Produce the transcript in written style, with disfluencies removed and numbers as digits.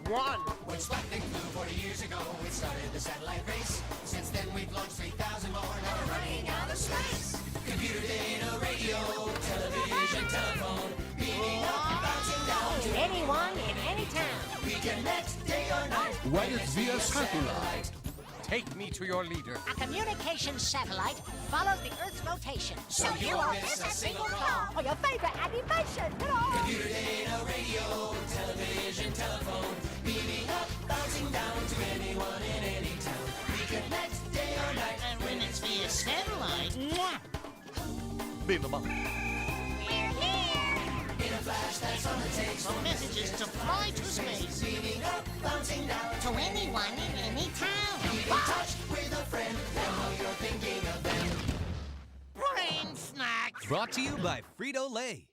one. When Sputnik flew 40 years ago, it started the satellite race. Since then, we've launched 3,000 more, now we're running out of space. Computer, data, radio, television, telephone, beaming up, bouncing down to anyone in any town. We connect day or night. When it's via satellite. Take me to your leader. A communications satellite follows the Earth's rotation, So you won't miss a single call. or your favorite animation. Computer, data, radio, television, telephone, beaming up, bouncing down to anyone in any town. We connect day or night. And when it's via satellite, Beam them up. We're here. In a flash, that's all it takes. the message is to fly to space. Beaming up, bouncing down To anyone in any town. Keep in touch with a friend. They'll know you're thinking of them. Brain snack. Brought to you by Frito-Lay.